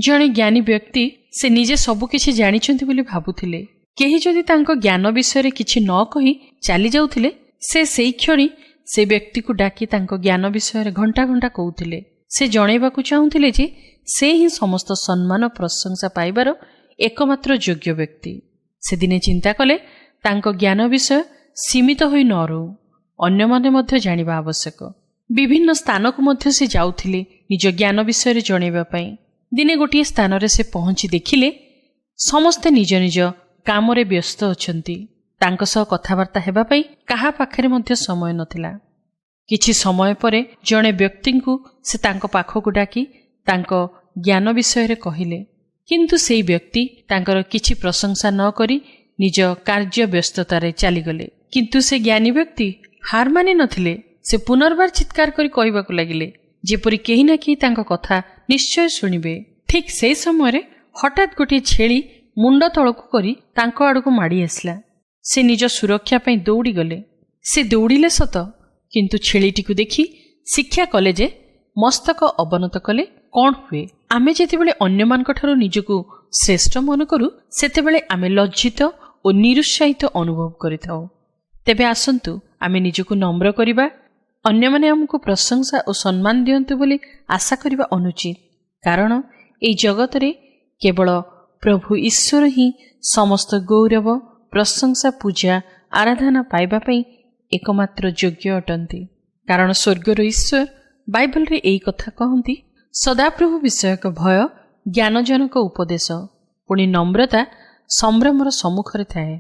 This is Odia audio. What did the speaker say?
ଜଣେ ଜ୍ଞାନୀ ବ୍ୟକ୍ତି ସେ ନିଜେ ସବୁକିଛି ଜାଣିଛନ୍ତି ବୋଲି ଭାବୁଥିଲେ। କେହି ଯଦି ତାଙ୍କ ଜ୍ଞାନ ବିଷୟରେ କିଛି ନ କହି ଚାଲି ଯାଉଥିଲେ, ସେ ସେଇ କ୍ଷଣି ସେ ବ୍ୟକ୍ତିକୁ ଡାକି ତାଙ୍କ ଜ୍ଞାନ ବିଷୟରେ ଘଣ୍ଟା ଘଣ୍ଟା କହୁଥିଲେ। ସେ ଜଣାଇବାକୁ ଚାହୁଁଥିଲେ ଯେ ସେ ହିଁ ସମସ୍ତ ସମ୍ମାନ ପ୍ରଶଂସା ପାଇବାର ଏକମାତ୍ର ଯୋଗ୍ୟ ବ୍ୟକ୍ତି। ସେଦିନେ ଚିନ୍ତା କଲେ ତାଙ୍କ ଜ୍ଞାନ ବିଷୟ ସୀମିତ ହୋଇ ନ ରହୁ, ଅନ୍ୟମାନେ ମଧ୍ୟ ଜାଣିବା ଆବଶ୍ୟକ। ବିଭିନ୍ନ ସ୍ଥାନକୁ ମଧ୍ୟ ସେ ଯାଉଥିଲେ ନିଜ ଜ୍ଞାନ ବିଷୟରେ ଜଣାଇବା ପାଇଁ। ଦିନେ ଗୋଟିଏ ସ୍ଥାନରେ ସେ ପହଞ୍ଚି ଦେଖିଲେ ସମସ୍ତେ ନିଜ ନିଜ କାମରେ ବ୍ୟସ୍ତ ଅଛନ୍ତି। ତାଙ୍କ ସହ କଥାବାର୍ତ୍ତା ହେବା ପାଇଁ କାହା ପାଖରେ ମଧ୍ୟ ସମୟ ନଥିଲା। କିଛି ସମୟ ପରେ ଜଣେ ବ୍ୟକ୍ତିଙ୍କୁ ସେ ତାଙ୍କ ପାଖକୁ ଡାକି ତାଙ୍କ ଜ୍ଞାନ ବିଷୟରେ କହିଲେ, କିନ୍ତୁ ସେହି ବ୍ୟକ୍ତି ତାଙ୍କର କିଛି ପ୍ରଶଂସା ନ କରି ନିଜ କାର୍ଯ୍ୟ ବ୍ୟସ୍ତତାରେ ଚାଲିଗଲେ। କିନ୍ତୁ ସେ ଜ୍ଞାନୀ ବ୍ୟକ୍ତି ହାର ମାନି ନଥିଲେ। ସେ ପୁନର୍ବାର ଚିତ୍କାର କରି କହିବାକୁ ଲାଗିଲେ ଯେପରି କେହି ନା କେହି ତାଙ୍କ କଥା ନିଶ୍ଚୟ ଶୁଣିବେ। ଠିକ୍ ସେହି ସମୟରେ ହଠାତ୍ ଗୋଟିଏ ଛେଳି ମୁଣ୍ଡ ତଳକୁ କରି ତାଙ୍କ ଆଡ଼କୁ ମାଡ଼ି ଆସିଲା। ସେ ନିଜ ସୁରକ୍ଷା ପାଇଁ ଦୌଡ଼ିଗଲେ। ସେ ଦୌଡ଼ିଲେ ସତ, କିନ୍ତୁ ଛେଳିଟିକୁ ଦେଖି ଶିକ୍ଷା କଲେ ଯେ ମସ୍ତକ ଅବନତ କଲେ କ'ଣ ହୁଏ। ଆମେ ଯେତେବେଳେ ଅନ୍ୟମାନଙ୍କଠାରୁ ନିଜକୁ ଶ୍ରେଷ୍ଠ ମନେ କରୁ, ସେତେବେଳେ ଆମେ ଲଜ୍ଜିତ ଓ ନିରୁତ୍ସାହିତ ଅନୁଭବ କରିଥାଉ। ତେବେ ଆସନ୍ତୁ ଆମେ ନିଜକୁ ନମ୍ର କରିବା। ଅନ୍ୟମାନେ ଆମକୁ ପ୍ରଶଂସା ଓ ସମ୍ମାନ ଦିଅନ୍ତୁ ବୋଲି ଆଶା କରିବା ଅନୁଚିତ, କାରଣ ଏହି ଜଗତରେ କେବଳ ପ୍ରଭୁ ଈଶ୍ୱର ହିଁ ସମସ୍ତ ଗୌରବ, ପ୍ରଶଂସା, ପୂଜା, ଆରାଧନା ପାଇବା ପାଇଁ ଏକମାତ୍ର ଯୋଗ୍ୟ ଅଟନ୍ତି। କାରଣ ସ୍ୱର୍ଗର ଈଶ୍ୱର ବାଇବଲରେ ଏହି କଥା କହନ୍ତି, ସଦାପ୍ରଭୁ ବିଷୟକ ଭୟ ଜ୍ଞାନଜନକ ଉପଦେଶ, ପୁଣି ନମ୍ରତା ସମ୍ଭ୍ରମର ସମ୍ମୁଖରେ ଥାଏ।